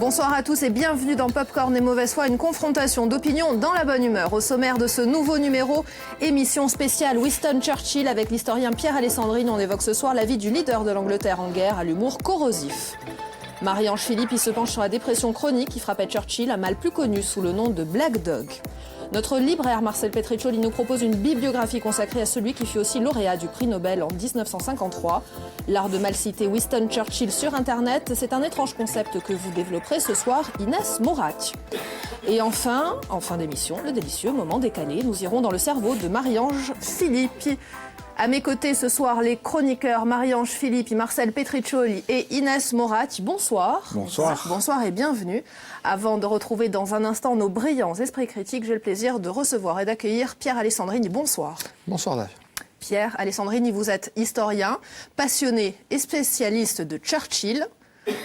Bonsoir à tous et bienvenue dans Popcorn et Mauvaise Foi, une confrontation d'opinions dans la bonne humeur. Au sommaire de ce nouveau numéro, émission spéciale Winston Churchill avec l'historien Pierre Alessandrini. On évoque ce soir la vie du leader de l'Angleterre en guerre à l'humour corrosif. Marie-Ange Philippe, il se penche sur la dépression chronique qui frappait Churchill, un mal plus connu sous le nom de Black Dog. Notre libraire Marcel Petriccioli nous propose une bibliographie consacrée à celui qui fut aussi lauréat du prix Nobel en 1953. L'art de mal citer Winston Churchill sur Internet, c'est un étrange concept que vous développerez ce soir, Inès Morac. Et enfin, en fin d'émission, le délicieux moment décalé, nous irons dans le cerveau de Marie-Ange Philippe. À mes côtés ce soir, les chroniqueurs Marie-Ange Philippe, Marcel Petriccioli et Inès Morac. Bonsoir. Bonsoir. Bonsoir et bienvenue. Avant de retrouver dans un instant nos brillants esprits critiques, j'ai le plaisir de recevoir et d'accueillir Pierre Alessandrini. Bonsoir. Bonsoir Dave. Pierre Alessandrini, vous êtes historien, passionné et spécialiste de Churchill.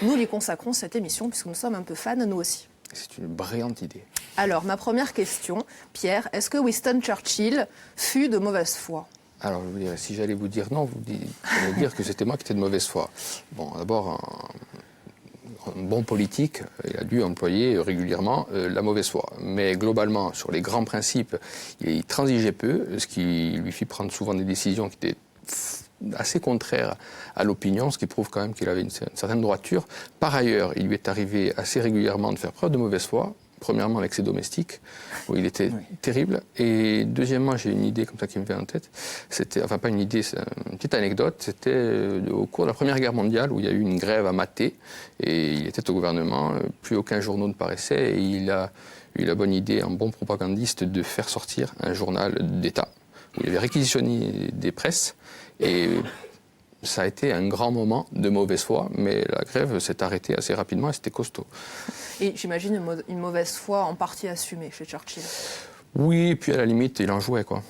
Nous lui consacrons cette émission puisque nous sommes un peu fans, nous aussi. C'est une brillante idée. Alors, ma première question, Pierre, est-ce que Winston Churchill fut de mauvaise foi ? Alors, je vous dirais, si j'allais vous dire non, vous allez dire que c'était moi qui étais de mauvaise foi. Bon, d'abord, un bon politique, il a dû employer régulièrement la mauvaise foi. Mais globalement, sur les grands principes, il transigeait peu, ce qui lui fit prendre souvent des décisions qui étaient assez contraires à l'opinion, ce qui prouve quand même qu'il avait une certaine droiture. Par ailleurs, il lui est arrivé assez régulièrement de faire preuve de mauvaise foi. Premièrement avec ses domestiques, où il était terrible. Et deuxièmement, j'ai une idée comme ça qui me vient en tête. C'était, enfin pas une idée, c'est une petite anecdote. C'était au cours de la Première Guerre mondiale où il y a eu une grève à Maté. Et il était au gouvernement, plus aucun journal ne paraissait. Et il a eu la bonne idée, un bon propagandiste, de faire sortir un journal d'État, où il avait réquisitionné des presses. Et ça a été un grand moment de mauvaise foi, mais la grève s'est arrêtée assez rapidement et c'était costaud. Et j'imagine une mauvaise foi en partie assumée chez Churchill. Oui, et puis à la limite, il en jouait, quoi.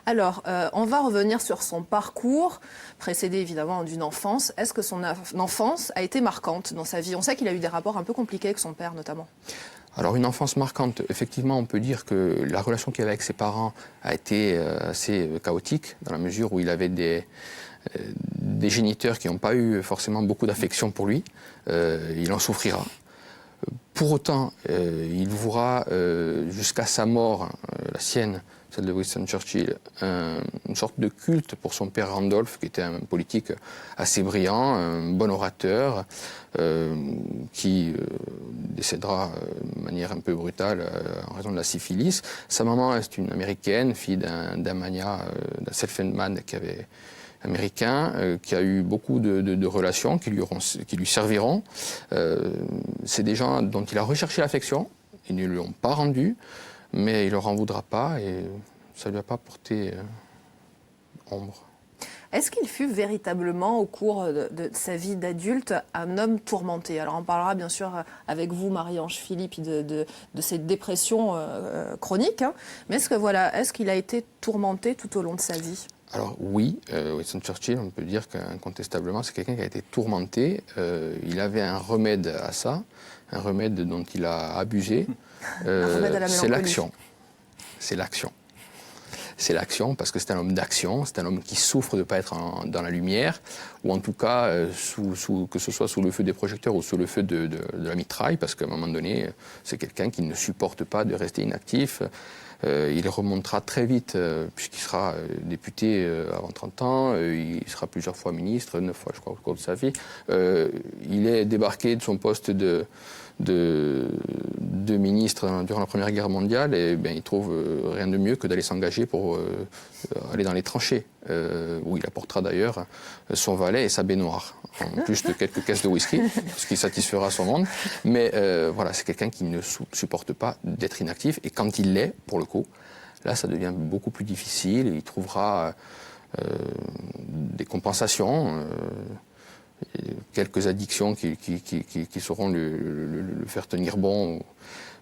Alors, on va revenir sur son parcours, précédé évidemment d'une enfance. Est-ce que son enfance a été marquante dans sa vie ? On sait qu'il a eu des rapports un peu compliqués avec son père, notamment. Alors, une enfance marquante, effectivement, on peut dire que la relation qu'il avait avec ses parents a été assez chaotique, dans la mesure où il avait des géniteurs qui n'ont pas eu forcément beaucoup d'affection pour lui. Il en souffrira. Pour autant, il vouera jusqu'à sa mort, la sienne, celle de Winston Churchill, une sorte de culte pour son père Randolph, qui était un politique assez brillant, un bon orateur, qui décédera de manière un peu brutale en raison de la syphilis. Sa maman est une américaine, fille d'un magnat, d'un self-made américain, qui a eu beaucoup de relations qui lui serviront. C'est des gens dont il a recherché l'affection, ils ne lui ont pas rendu, mais il ne leur en voudra pas et ça ne lui a pas porté ombre. Est-ce qu'il fut véritablement, au cours de sa vie d'adulte, un homme tourmenté ? Alors on parlera bien sûr avec vous, Marie-Ange Philippe, de cette dépression chronique, hein, mais est-ce qu'il a été tourmenté tout au long de sa vie ? Alors oui, Winston Churchill, on peut dire qu'incontestablement, c'est quelqu'un qui a été tourmenté. Il avait un remède à ça, un remède dont il a abusé. C'est l'action. C'est l'action. C'est l'action parce que c'est un homme d'action, c'est un homme qui souffre de ne pas être dans la lumière, ou en tout cas, que ce soit sous le feu des projecteurs ou sous le feu de la mitraille, parce qu'à un moment donné, c'est quelqu'un qui ne supporte pas de rester inactif. Il remontera très vite, puisqu'il sera député avant 30 ans, il sera plusieurs fois ministre, 9 fois je crois au cours de sa vie. Il est débarqué de son poste de ministre durant la Première Guerre mondiale et il trouve rien de mieux que d'aller s'engager pour aller dans les tranchées, où il apportera d'ailleurs son valet et sa baignoire, en plus de quelques caisses de whisky, ce qui satisfera son monde. Mais voilà, c'est quelqu'un qui ne supporte pas d'être inactif et quand il l'est, pour le coup, là ça devient beaucoup plus difficile, il trouvera des compensations, quelques addictions qui sauront le faire tenir bon,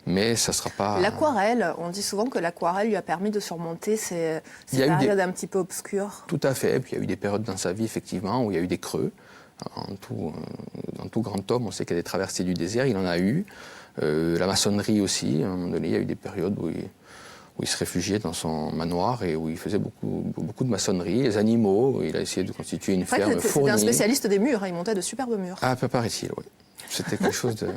mais ça ne sera pas... L'aquarelle, on dit souvent que l'aquarelle lui a permis de surmonter ces périodes un petit peu obscures. Tout à fait, puis il y a eu des périodes dans sa vie, effectivement, où il y a eu des creux. Dans tout grand homme, on sait qu'il y a des traversées du désert, il en a eu. La maçonnerie aussi, à un moment donné, il y a eu des périodes où il se réfugiait dans son manoir et où il faisait beaucoup de maçonnerie. Les animaux, il a essayé de constituer une ferme fournie. C'était un spécialiste des murs, il montait de superbes murs. Ah, paraît-il, oui. C'était quelque chose de...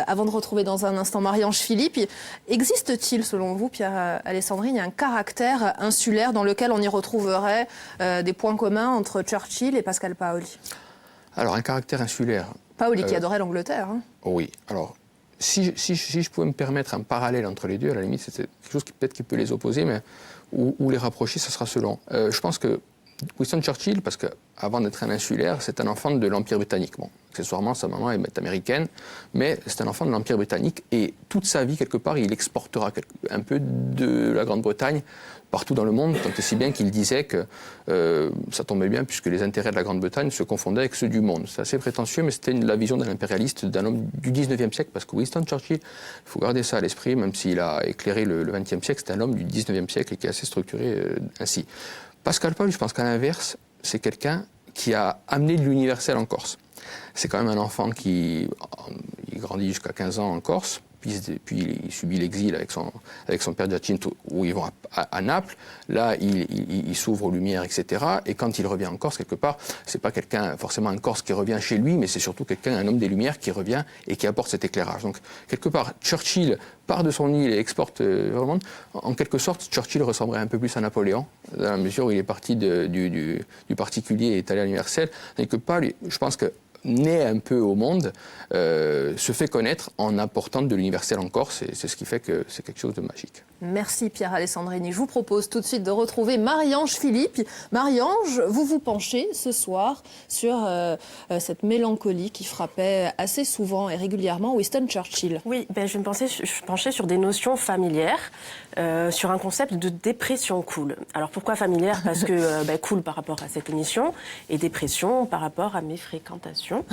Avant de retrouver dans un instant Marie-Ange Philippe, existe-t-il, selon vous, Pierre Alessandrini, un caractère insulaire dans lequel on y retrouverait des points communs entre Churchill et Pascal Paoli? Alors, un caractère insulaire... Paoli qui adorait l'Angleterre. Hein. Oui, alors... Si je pouvais me permettre un parallèle entre les deux, à la limite, c'est quelque chose qui peut-être qui peut les opposer, mais ou les rapprocher, ça sera selon. Je pense que Winston Churchill, parce qu'avant d'être un insulaire, c'est un enfant de l'Empire britannique. Bon, accessoirement, sa maman est américaine, mais c'est un enfant de l'Empire britannique et toute sa vie, quelque part, il exportera un peu de la Grande-Bretagne partout dans le monde, tant et si bien qu'il disait que ça tombait bien puisque les intérêts de la Grande-Bretagne se confondaient avec ceux du monde. C'est assez prétentieux, mais c'était la vision d'un impérialiste, d'un homme du 19e siècle, parce que Winston Churchill, il faut garder ça à l'esprit, même s'il a éclairé le 20e siècle, c'est un homme du 19e siècle et qui est assez structuré ainsi. Pascal Paoli, je pense qu'à l'inverse, c'est quelqu'un qui a amené de l'universel en Corse. C'est quand même un enfant qui il grandit jusqu'à 15 ans en Corse, puis il subit l'exil avec son père Giacinto, où ils vont à Naples. Là, il s'ouvre aux Lumières, etc. Et quand il revient en Corse, quelque part, c'est pas quelqu'un, forcément un Corse qui revient chez lui, mais c'est surtout un homme des Lumières qui revient et qui apporte cet éclairage. Donc, quelque part, Churchill part de son île et exporte vers le monde. En quelque sorte, Churchill ressemblerait un peu plus à Napoléon, dans la mesure où il est parti du particulier et est allé à l'universel. Quelque part, je pense que né un peu au monde, se fait connaître en apportant de l'universel en Corse, et c'est ce qui fait que c'est quelque chose de magique. Merci Pierre Alessandrini. Je vous propose tout de suite de retrouver Marie-Ange Philippe. Marie-Ange, vous vous penchez ce soir sur cette mélancolie qui frappait assez souvent et régulièrement Winston Churchill. Oui, je me penchais sur des notions familières, sur un concept de dépression cool. Alors pourquoi familière? Parce que cool par rapport à cette émission, et dépression par rapport à mes fréquentations.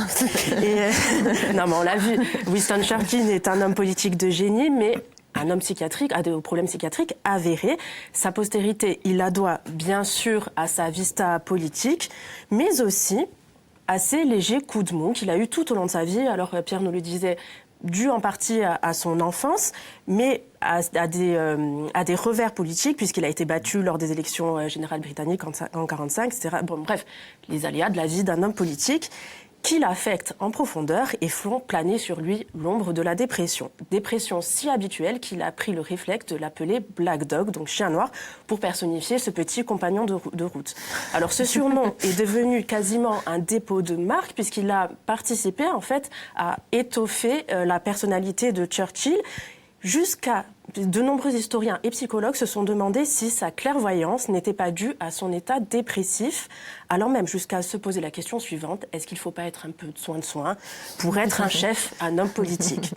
Non, mais on l'a vu, Winston Churchill est un homme politique de génie, mais un homme psychiatrique, a des problèmes psychiatriques avérés. Sa postérité, il la doit bien sûr à sa vista politique, mais aussi à ses légers coups de mou qu'il a eu tout au long de sa vie. Alors Pierre nous le disait, dû en partie à son enfance, mais à des revers politiques, puisqu'il a été battu lors des élections générales britanniques en 1945, etc. Bon, bref, les aléas de la vie d'un homme politique qui l'affectent en profondeur et font planer sur lui l'ombre de la dépression. Dépression si habituelle qu'il a pris le réflexe de l'appeler Black Dog, donc chien noir, pour personnifier ce petit compagnon de route. Alors ce surnom est devenu quasiment un dépôt de marque, puisqu'il a participé en fait à étoffer la personnalité de Churchill, jusqu'à de nombreux historiens et psychologues se sont demandé si sa clairvoyance n'était pas due à son état dépressif, allant même jusqu'à se poser la question suivante: est-ce qu'il ne faut pas être un peu de soin pour être un chef, un homme politique?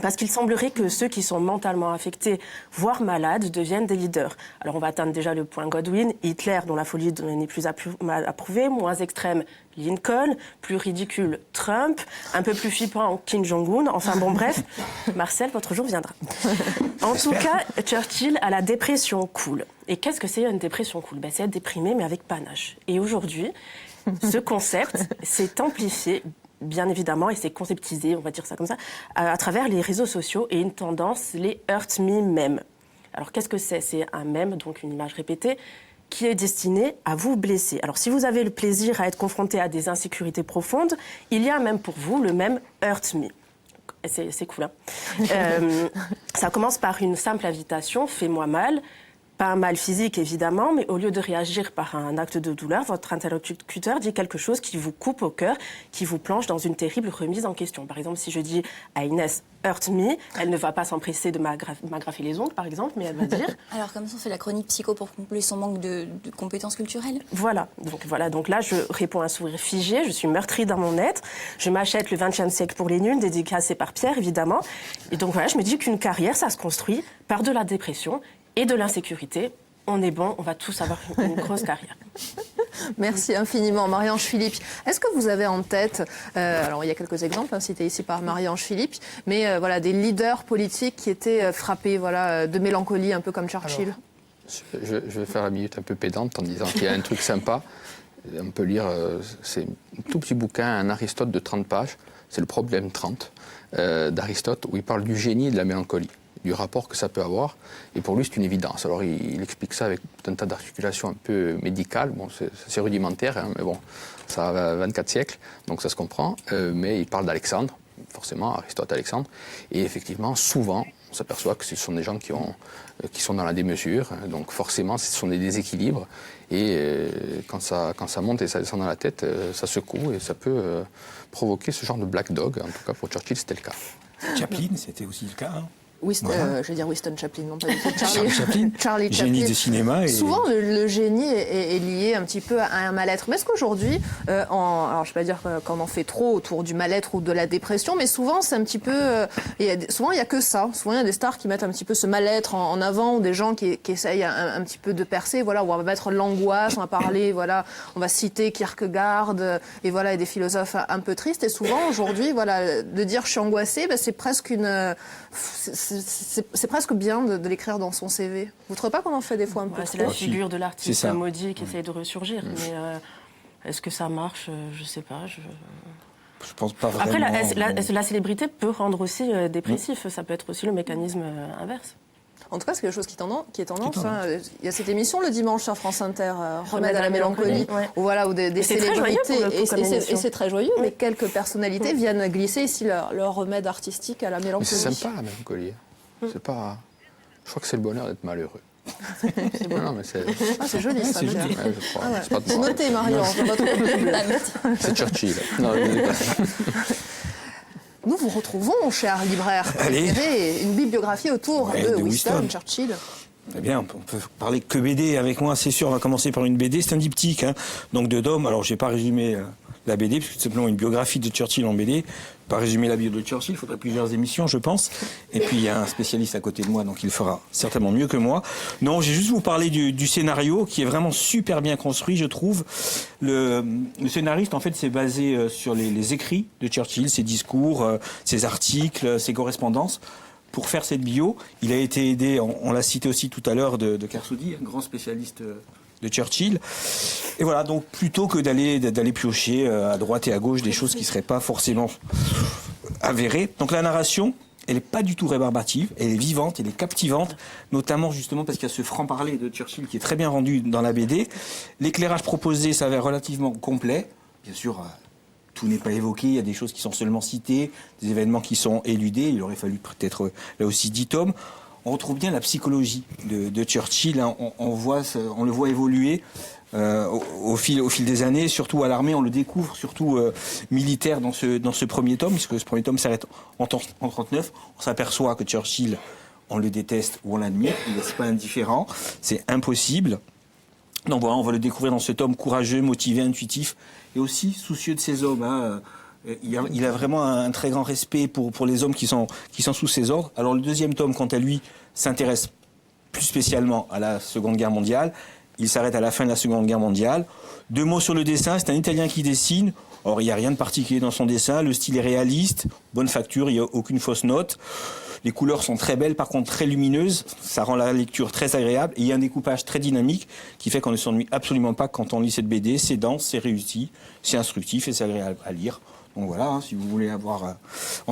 Parce qu'il semblerait que ceux qui sont mentalement affectés, voire malades, deviennent des leaders. Alors on va atteindre déjà le point Godwin, Hitler, dont la folie n'est plus approuvée, moins extrême, Lincoln, plus ridicule, Trump, un peu plus flippant, Kim Jong-un. Enfin bon, bref, Marcel, votre jour viendra. En tout cas, Churchill a la dépression cool. Et qu'est-ce que c'est une dépression cool? C'est être déprimé, mais avec panache. Et aujourd'hui, ce concept s'est amplifié, bien évidemment, et c'est conceptisé, on va dire ça comme ça, à travers les réseaux sociaux et une tendance, les Hurt Me Meme. Alors qu'est-ce que c'est? C'est un mème, donc une image répétée, qui est destiné à vous blesser. Alors si vous avez le plaisir à être confronté à des insécurités profondes, il y a même pour vous le mème Hurt Me. C'est cool, hein. Ça commence par une simple invitation, fais-moi mal. Pas un mal physique, évidemment, mais au lieu de réagir par un acte de douleur, votre interlocuteur dit quelque chose qui vous coupe au cœur, qui vous plonge dans une terrible remise en question. Par exemple, si je dis à Inès « hurt me », elle ne va pas s'empresser de m'agrafer les ongles, par exemple, mais elle va dire... Alors, comme ça, on fait la chronique psycho pour combler son manque de compétences culturelles. Voilà. Donc là, je réponds à un sourire figé, je suis meurtrie dans mon être, je m'achète le 20e siècle pour les nuls, dédicacé par Pierre, évidemment. Et donc voilà, je me dis qu'une carrière, ça se construit par de la dépression et de l'insécurité. On est bon, on va tous avoir une grosse carrière. Merci infiniment, Marie-Ange Philippe. Est-ce que vous avez en tête, alors il y a quelques exemples cités ici par Marie-Ange Philippe, mais voilà, des leaders politiques qui étaient frappés de mélancolie, un peu comme Churchill? Alors, je vais faire la minute un peu pédante en disant qu'il y a un truc sympa. On peut lire, c'est un tout petit bouquin, un Aristote de 30 pages, c'est le problème 30 d'Aristote, où il parle du génie et de la mélancolie. du rapport que ça peut avoir. Et pour lui, c'est une évidence. Alors, il explique ça avec tout un tas d'articulations un peu médicales. Bon, c'est rudimentaire, hein, mais bon, ça a 24 siècles, donc ça se comprend. Mais il parle d'Alexandre, forcément, Aristote-Alexandre. Et effectivement, souvent, on s'aperçoit que ce sont des gens qui sont dans la démesure. Donc, forcément, ce sont des déséquilibres. Et quand ça monte et ça descend dans la tête, ça secoue et ça peut provoquer ce genre de black dog. En tout cas, pour Churchill, c'était le cas. Chaplin, c'était aussi le cas. Hein. Je vais dire Winston Chaplin, non pas du tout. Charlie Chaplin, génie de cinéma. Souvent, le génie est lié un petit peu à un mal-être. Mais est-ce qu'aujourd'hui, alors je ne vais pas dire qu'on en fait trop autour du mal-être ou de la dépression, mais souvent, c'est un petit peu... souvent, il n'y a que ça. Souvent, il y a des stars qui mettent un petit peu ce mal-être en avant, ou des gens qui essayent un petit peu de percer. Voilà, on va mettre l'angoisse, on va parler, voilà, on va citer Kierkegaard, et voilà, et des philosophes un peu tristes. Et souvent, aujourd'hui, voilà, de dire « je suis angoissé », c'est presque une... C'est presque bien de l'écrire dans son CV. Vous ne trouvez pas qu'on en fait des fois un peu trop ? C'est la figure de l'artiste maudit qui essaye de ressurgir. Mais est-ce que ça marche ? Je ne sais pas. Je pense pas vraiment. Après, la célébrité peut rendre aussi dépressif. Ça peut être aussi le mécanisme inverse. En tout cas, c'est quelque chose qui est tendance. Hein. Il y a cette émission le dimanche sur France Inter, Remède à la mélancolie, où des célébrités, et c'est très joyeux, mais quelques personnalités viennent glisser ici leur remède artistique à la mélancolie. Mais c'est sympa la mélancolie. C'est pas... Je crois que c'est le bonheur d'être malheureux. Non, mais c'est joli, ça. C'est joli. C'est noté, Marion. C'est Churchill. Non, nous vous retrouvons, cher libraire, une bibliographie autour de Winston Churchill. Eh bien, on peut parler que BD avec moi, c'est sûr. On va commencer par une BD, c'est un diptyque, hein, donc de Dom. Alors, je n'ai pas résumé la BD, parce que c'est simplement une biographie de Churchill en BD. Pas résumer la bio de Churchill, il faudrait plusieurs émissions, je pense. Et puis, il y a un spécialiste à côté de moi, donc il fera certainement mieux que moi. Non, j'ai juste vous parler du scénario, qui est vraiment super bien construit, je trouve. Le scénariste, en fait, s'est basé sur les écrits de Churchill, ses discours, ses articles, ses correspondances. Pour faire cette bio, il a été aidé, on l'a cité aussi tout à l'heure, de Kersoudi, un grand spécialiste de Churchill. Et voilà, donc plutôt que d'aller piocher à droite et à gauche des choses qui ne seraient pas forcément avérées. Donc la narration, elle n'est pas du tout rébarbative, elle est vivante, elle est captivante, notamment justement parce qu'il y a ce franc-parler de Churchill qui est très bien rendu dans la BD. L'éclairage proposé s'avère relativement complet. Bien sûr, tout n'est pas évoqué, il y a des choses qui sont seulement citées, des événements qui sont éludés, il aurait fallu peut-être là aussi 10 tomes. On retrouve bien la psychologie de Churchill, hein. On le voit évoluer au fil des années, surtout à l'armée, on le découvre, surtout militaire dans ce premier tome, puisque ce premier tome s'arrête en 1939. On s'aperçoit que Churchill, on le déteste ou on l'admire, il n'est pas indifférent, c'est impossible. Donc voilà, on va le découvrir dans ce tome courageux, motivé, intuitif, et aussi soucieux de ses hommes, hein. Il a vraiment un très grand respect pour les hommes qui sont sous ses ordres. Alors le deuxième tome, quant à lui, s'intéresse plus spécialement à la Seconde Guerre mondiale. Il s'arrête à la fin de la Seconde Guerre mondiale. 2 mots sur le dessin, c'est un Italien qui dessine. Or, il n'y a rien de particulier dans son dessin. Le style est réaliste, bonne facture, il n'y a aucune fausse note. Les couleurs sont très belles, par contre très lumineuses. Ça rend la lecture très agréable. Et il y a un découpage très dynamique qui fait qu'on ne s'ennuie absolument pas quand on lit cette BD. C'est dense, c'est réussi, c'est instructif et c'est agréable à lire. Donc voilà, hein, si vous voulez avoir...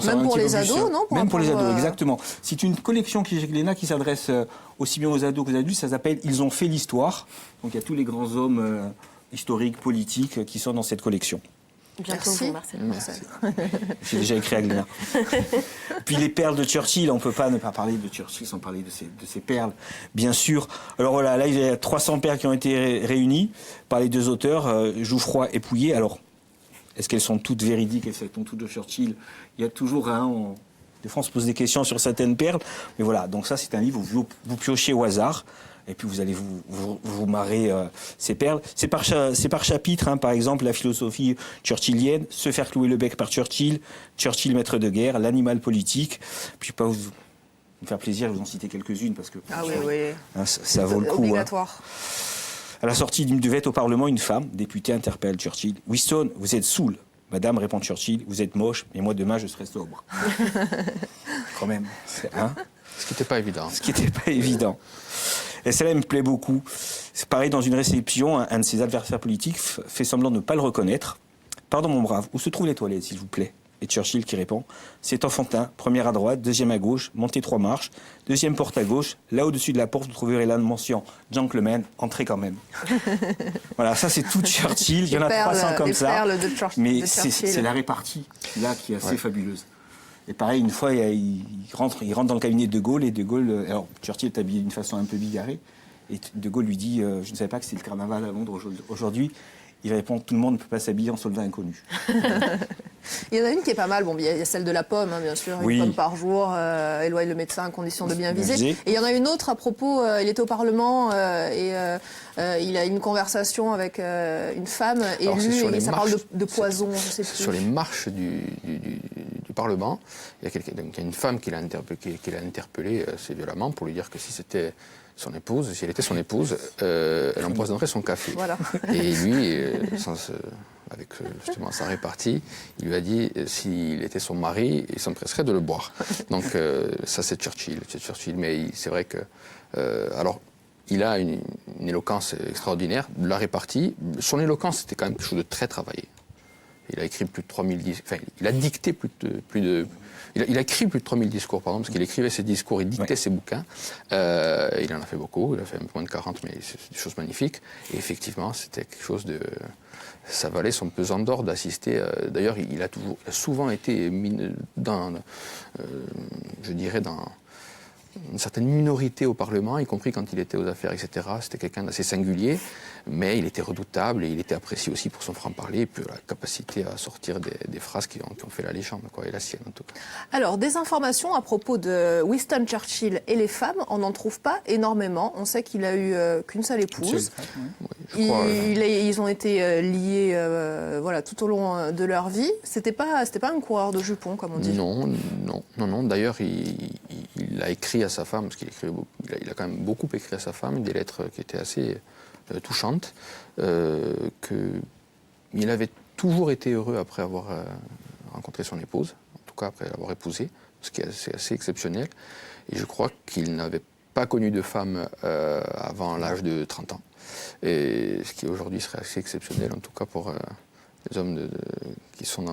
Même pour les ados, non ? Même pour les ados, exactement. C'est une collection qui s'adresse aussi bien aux ados qu'aux adultes. Ça s'appelle « Ils ont fait l'histoire ». Donc il y a tous les grands hommes historiques, politiques qui sont dans cette collection. Bientôt vous, Marcel. J'ai déjà écrit à Glénat. Puis les perles de Churchill, on ne peut pas ne pas parler de Churchill sans parler de ces perles, bien sûr. Alors voilà, là il y a 300 perles qui ont été réunies par les 2 auteurs, Jouffroy et Pouillet. Alors, est-ce qu'elles sont toutes véridiques, est-ce qu'elles sont toutes de Churchill ? Il y a toujours des fois on se pose des questions sur certaines perles, mais voilà, donc ça c'est un livre où vous piochez au hasard, et puis vous allez vous marrer ces perles. C'est par chapitre, hein, par exemple la philosophie churchillienne, se faire clouer le bec par Churchill, Churchill maître de guerre, l'animal politique, puis pas vous faire plaisir, je vais vous en citer quelques-unes, parce que hein, ça vaut le coup. Obligatoire. Hein. À la sortie d'une buvette au Parlement, une femme, députée, interpelle Churchill. « Winston, vous êtes saoul. » Madame, répond Churchill, « Vous êtes moche, mais moi demain je serai sobre. » Quand même. Hein ? Ce qui n'était pas évident. Ce qui n'était pas évident. Et celle-là me plaît beaucoup. C'est pareil, dans une réception, un de ses adversaires politiques fait semblant de ne pas le reconnaître. « Pardon mon brave, où se trouvent les toilettes, s'il vous plaît ?» Et Churchill qui répond « C'est enfantin, première à droite, deuxième à gauche, montez 3 marches, deuxième porte à gauche, là au-dessus de la porte, vous trouverez la mention « Gentleman, entrez quand même ». Voilà, ça c'est tout Churchill, il y en a 300 comme ça, mais c'est la répartie là qui est assez fabuleuse. Et pareil, une fois, il rentre dans le cabinet de De Gaulle, et De Gaulle, alors Churchill est habillé d'une façon un peu bigarrée, et De Gaulle lui dit « Je ne savais pas que c'était le carnaval à Londres aujourd'hui ». Il répond « Tout le monde ne peut pas s'habiller en soldat inconnu ». Il y en a une qui est pas mal. Bon, il y a celle de la pomme, hein, bien sûr. Une pomme par jour, éloigne le médecin à condition de bien viser. Et il y en a une autre à propos, il était au Parlement et il a une conversation avec une femme élue et ça parle de poison, je sais plus. Sur les marches du Parlement, il y a une femme qui l'a interpellé assez violemment pour lui dire que si c'était son épouse, si elle était son épouse, elle empoisonnerait son café. Voilà. Et lui, avec justement sa répartie, il lui a dit s'il était son mari, il s'empresserait de le boire. Donc ça c'est Churchill, mais c'est vrai que alors il a une éloquence extraordinaire, de la répartie. Son éloquence c'était quand même quelque chose de très travaillé. Il a écrit plus de 3000 discours, enfin il a dicté il a écrit plus de 3000 discours, pardon, parce qu'il écrivait ses discours, il dictait ses bouquins. Il en a fait beaucoup, il a fait un peu moins de 40, mais c'est des choses magnifiques. Et effectivement, c'était quelque chose de... Ça valait son pesant d'or d'assister. D'ailleurs, il a souvent été dans une certaine minorité au Parlement, y compris quand il était aux affaires, etc. C'était quelqu'un d'assez singulier, mais il était redoutable et il était apprécié aussi pour son franc-parler et pour la capacité à sortir des phrases qui ont fait la légende, quoi, et la sienne en tout cas. Alors, des informations à propos de Winston Churchill et les femmes, on n'en trouve pas énormément. On sait qu'il a eu qu'une seule épouse. Ils ont été liés voilà, tout au long de leur vie. C'était pas un coureur de jupons, comme on dit. Non. D'ailleurs, il a écrit à sa femme, parce qu'il a quand même beaucoup écrit à sa femme, des lettres qui étaient assez touchantes, qu'il avait toujours été heureux après avoir rencontré son épouse, en tout cas après l'avoir épousée, ce qui est assez exceptionnel. Et je crois qu'il n'avait pas connu de femme avant l'âge de 30 ans. Et ce qui aujourd'hui serait assez exceptionnel, en tout cas pour les hommes qui sont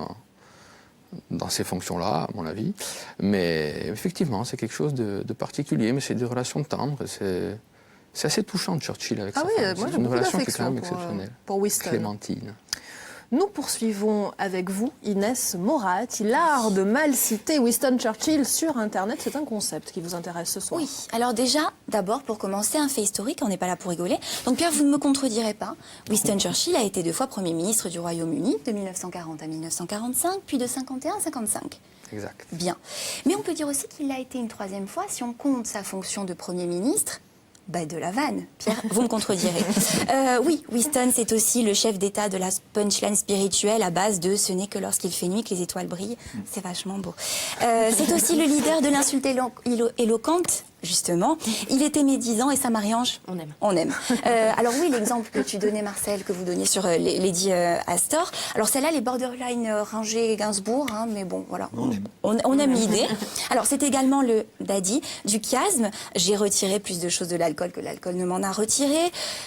dans ces fonctions-là, à mon avis. Mais effectivement, c'est quelque chose de particulier, mais c'est des relations tendres. C'est assez touchant, Churchill, avec sa femme. Moi, c'est une relation qui est quand même exceptionnelle. Pour Winston. Clémentine. Nous poursuivons avec vous, Inès Morat, l'art de mal citer Winston Churchill sur Internet. C'est un concept qui vous intéresse ce soir. Oui, alors déjà, d'abord, pour commencer, un fait historique, on n'est pas là pour rigoler. Donc Pierre, vous ne me contredirez pas. Winston Churchill a été 2 fois Premier ministre du Royaume-Uni, de 1940 à 1945, puis de 51 à 55. Exact. Bien. Mais on peut dire aussi qu'il l'a été une 3e fois, si on compte sa fonction de Premier ministre, de la vanne. Pierre, vous me contredirez. Oui, Winston, c'est aussi le chef d'État de la punchline spirituelle à base de « ce n'est que lorsqu'il fait nuit que les étoiles brillent ». C'est vachement beau. C'est aussi le leader de l'insulte éloquente, justement. Il était médisant et ça, Marie-Ange, on aime. Alors oui, l'exemple que tu donnais, Marcel, que vous donniez sur Lady Astor. Alors celle-là, les borderline rangées Gainsbourg, hein, mais bon, voilà. On aime l'idée. Alors c'est également le daddy du chiasme. J'ai retiré plus de choses de l'alcool que l'alcool ne m'en a retiré.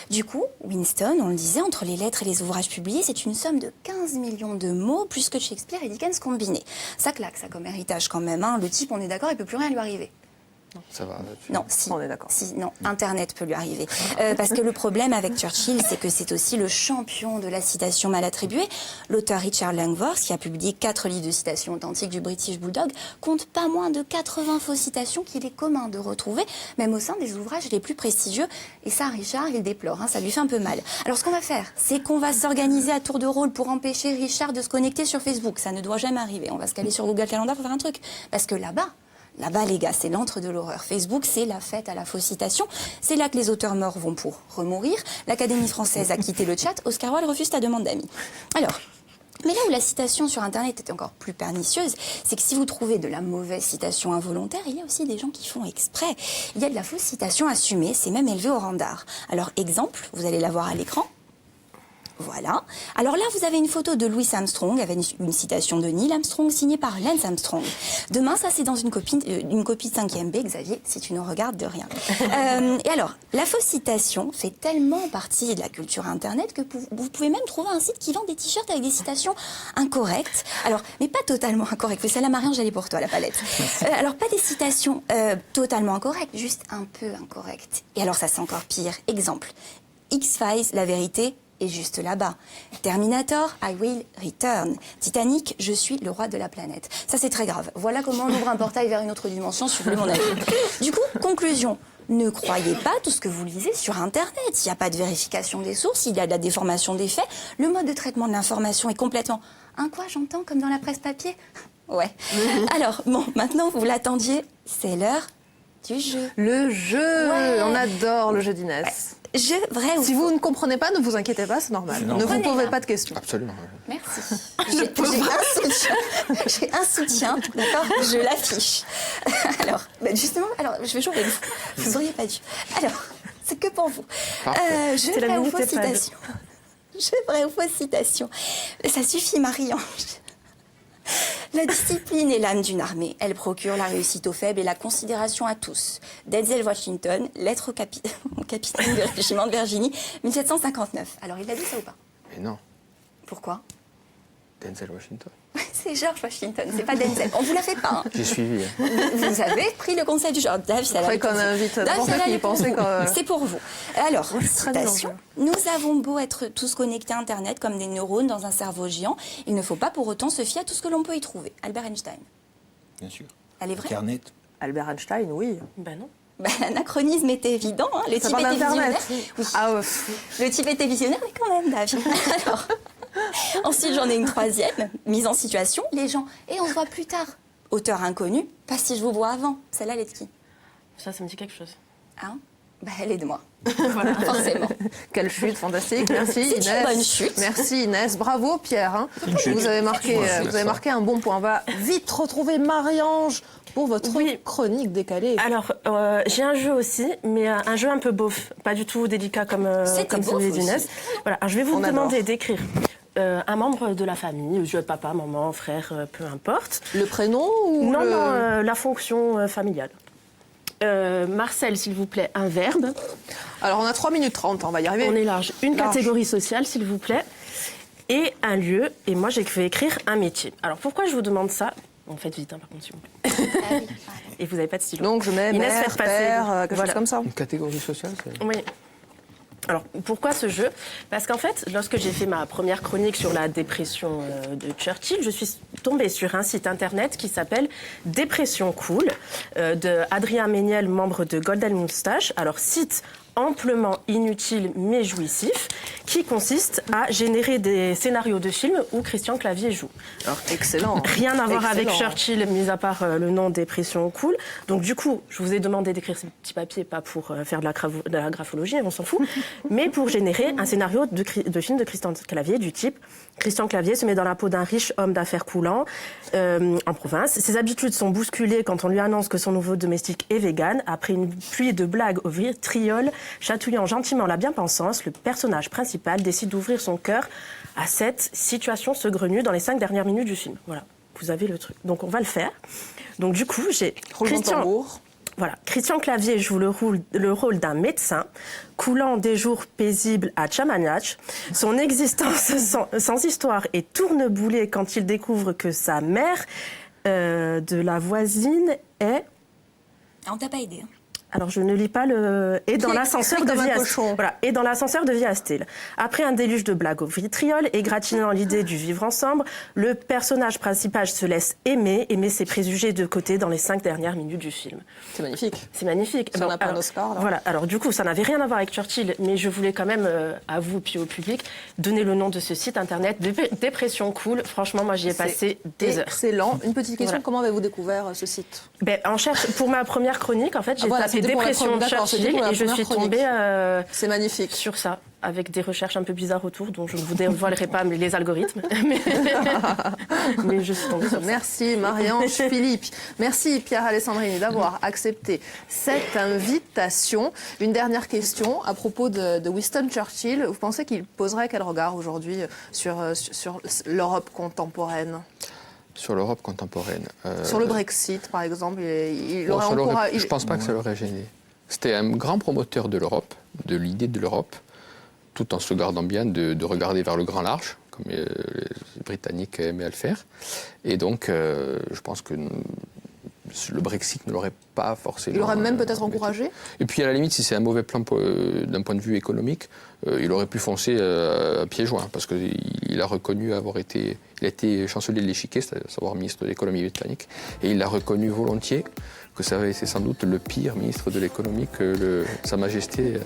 Du coup, Winston, on le disait, entre les lettres et les ouvrages publiés, c'est une somme de 15 millions de mots, plus que Shakespeare et Dickens combinés. Ça claque, ça, comme héritage quand même. Hein. Le type, on est d'accord, il ne peut plus rien lui arriver. Non. Ça va. Non, si. On est d'accord. Si, non, Internet peut lui arriver. Parce que le problème avec Churchill, c'est que c'est aussi le champion de la citation mal attribuée. L'auteur Richard Langworth, qui a publié 4 livres de citations authentiques du British Bulldog, compte pas moins de 80 fausses citations qu'il est commun de retrouver, même au sein des ouvrages les plus prestigieux. Et ça, Richard, il déplore, hein, ça lui fait un peu mal. Alors ce qu'on va faire, c'est qu'on va s'organiser à tour de rôle pour empêcher Richard de se connecter sur Facebook. Ça ne doit jamais arriver. On va se caler sur Google Calendar pour faire un truc. Parce que là-bas, les gars, c'est l'antre de l'horreur. Facebook, c'est la fête à la fausse citation. C'est là que les auteurs morts vont pour remourir. L'Académie française a quitté le chat. Oscar Wilde refuse ta demande d'amis. Alors, mais là où la citation sur Internet était encore plus pernicieuse, c'est que si vous trouvez de la mauvaise citation involontaire, il y a aussi des gens qui font exprès. Il y a de la fausse citation assumée, c'est même élevé au rang d'art. Alors, exemple, vous allez la voir à l'écran. Voilà. Alors là, vous avez une photo de Louis Armstrong avec une citation de Neil Armstrong signée par Lance Armstrong. Demain, ça c'est dans une copie de 5e B, Xavier, si tu nous regardes de rien. Et alors, la fausse citation fait tellement partie de la culture Internet que vous pouvez même trouver un site qui vend des t-shirts avec des citations incorrectes. Alors, mais pas totalement incorrectes. Celle-là, Marianne, j'allais pour toi, la palette. Alors, pas des citations totalement incorrectes, juste un peu incorrectes. Et alors, ça c'est encore pire. Exemple, X-Files, la vérité est juste là-bas. Terminator, I will return. Titanic, je suis le roi de la planète. Ça, c'est très grave. Voilà comment on ouvre un portail vers une autre dimension, si vous voulez mon avis. Du coup, conclusion. Ne croyez pas tout ce que vous lisez sur Internet. Il n'y a pas de vérification des sources, il y a de la déformation des faits. Le mode de traitement de l'information est complètement... quoi, j'entends, comme dans la presse papier? Ouais. Alors, bon, maintenant, vous l'attendiez, c'est l'heure du jeu. Le jeu, ouais. On adore le jeu d'Inès. Ouais. Jeu vrai ou Si faux? vous ne comprenez pas, ne vous inquiétez pas, c'est normal. Ne vous posez pas de questions. Absolument. Merci. J'ai un soutien, d'accord? Je l'affiche. Alors, justement, je vais jouer avec vous. Vous n'auriez pas dû. Alors, c'est que pour vous. Jeu vrai ou faux citation. Jeu vrai ou fausse citation. Ça suffit, Marie-Ange. La discipline est l'âme d'une armée. Elle procure la réussite aux faibles et la considération à tous. Denzel Washington, lettre au capitaine du régiment de Virginie, 1759. Alors, il a dit ça ou pas? Mais non. Pourquoi? Denzel Washington. C'est George Washington, c'est pas Denzel. On vous la fait pas. J'ai suivi. Vous avez pris le conseil du genre. Dave, ça Après qu'on invite n'importe qui pensait que... C'est pour vous. Alors, citation. Nous avons beau être tous connectés à Internet comme des neurones dans un cerveau géant, il ne faut pas pour autant se fier à tout ce que l'on peut y trouver. Albert Einstein. Bien sûr. Elle est vraie? Internet. Albert Einstein, oui. Ben non. L'anachronisme était évident. Hein. Le type était visionnaire. Oui. Ah ouais. Le type était visionnaire, mais quand même, Dave. Alors, ensuite, j'en ai une troisième. Mise en situation, les gens. Et on se voit plus tard. Auteur inconnu, pas si je vous vois avant. Celle-là, elle est de qui? Ça me dit quelque chose. Hein? Elle est de moi. Voilà, forcément. Quelle chute, fantastique. Merci Inès. C'est une bonne chute. Merci Inès. Bravo Pierre. Hein. Vous avez marqué un bon point. On va vite retrouver Marie-Ange pour votre chronique décalée. Alors, j'ai un jeu aussi, mais un jeu un peu beauf. Pas du tout délicat comme celui d'Inès. Voilà, alors, je vais vous demander d'écrire un membre de la famille, papa, maman, frère, peu importe. Le prénom ou Non, la fonction familiale. Marcel, s'il vous plaît, un verbe. Alors, on a 3 minutes 30, on va y arriver. On est large. Une catégorie sociale, s'il vous plaît. Et un lieu. Et moi, je vais écrire un métier. Alors, pourquoi je vous demande ça? En fait, vite, par contre, s'il vous plaît. Et vous n'avez pas de stylo. Donc, je mets Inès, mère, père, quelque chose comme ça. Une catégorie sociale, c'est... Oui. Alors, pourquoi ce jeu? Parce qu'en fait, lorsque j'ai fait ma première chronique sur la dépression de Churchill, je suis tombée sur un site internet qui s'appelle Dépression Cool, de Adrien Méniel, membre de Golden Moustache. Alors, site amplement inutile mais jouissif, qui consiste à générer des scénarios de films où Christian Clavier joue. Alors, excellent. Rien à voir avec Churchill, mis à part le nom Dépression Cool. Donc du coup, je vous ai demandé d'écrire ce petit papier, pas pour faire de la graphologie, on s'en fout, mais pour générer un scénario de film de Christian Clavier du type Christian Clavier se met dans la peau d'un riche homme d'affaires coulant en province. Ses habitudes sont bousculées quand on lui annonce que son nouveau domestique est vegan. Après une pluie de blagues au vitriol, chatouillant gentiment la bien-pensance, le personnage principal décide d'ouvrir son cœur à cette situation saugrenue dans les 5 dernières minutes du film. Voilà, vous avez le truc. Donc on va le faire. Donc du coup, j'ai Christian Clavier joue le rôle d'un médecin, coulant des jours paisibles à Chamanach. Son existence sans histoire est tourneboulée quand il découvre que sa mère de la voisine est... On t'a pas aidé. Alors, je ne lis pas le... Et dans l'ascenseur de vie Astel. Voilà. Et dans l'ascenseur de vie Astel. Après un déluge de blagues au vitriol et gratinant l'idée du vivre ensemble, le personnage principal se laisse aimer ses préjugés de côté dans les 5 dernières minutes du film. C'est magnifique. C'est magnifique. Ça n'a pas un Oscar, là. Voilà. Alors, du coup, ça n'avait rien à voir avec Churchill, mais je voulais quand même, à vous puis au public, donner le nom de ce site internet, Dépression Cool. Franchement, moi, j'y ai passé des heures. Excellent. Une petite question, comment avez-vous découvert ce site? En cherche, pour ma première chronique, en fait, j'ai tapé marqué dépression de Churchill et je suis tombée c'est magnifique. Sur ça, avec des recherches un peu bizarres autour, dont je ne vous dévoilerai pas les algorithmes. Mais je suis tombée sur ça. Merci Marie-Ange Philippe. Merci Pierre Alessandrini d'avoir accepté cette invitation. Une dernière question à propos de Winston Churchill. Vous pensez qu'il poserait quel regard aujourd'hui sur l'Europe contemporaine ? Sur l'Europe contemporaine. Sur le Brexit, par exemple, il aurait encouragé. Je ne pense pas que ça l'aurait gêné. C'était un grand promoteur de l'Europe, de l'idée de l'Europe, tout en se gardant bien de regarder vers le grand large, comme les Britanniques aimaient à le faire. Et donc, je pense que le Brexit ne l'aurait pas forcément... Il l'aurait même peut-être encouragé ? Et puis, à la limite, si c'est un mauvais plan d'un point de vue économique, il aurait pu foncer à pieds joints, parce qu'il a reconnu avoir été... Il a été chancelier de l'Échiquier, c'est-à-dire savoir ministre de l'économie britannique, et il a reconnu volontiers que ça avait été sans doute le pire ministre de l'économie que Sa Majesté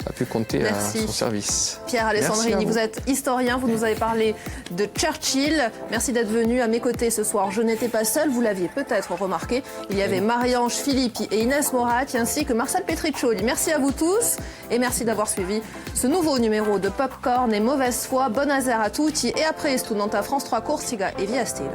a pu compter à son service. Pierre Alessandrini, vous êtes historien, vous nous avez parlé de Churchill. Merci d'être venu à mes côtés ce soir. Je n'étais pas seule, vous l'aviez peut-être remarqué. Il y avait Marie-Ange Philippi et Inès Moratti, ainsi que Marcel Petriccioli. Merci à vous tous et merci d'avoir suivi ce nouveau numéro de Popcorn et Mauvaise Foi. Bon hasard à tutti et après studenta France 3 Corsica et via Stile.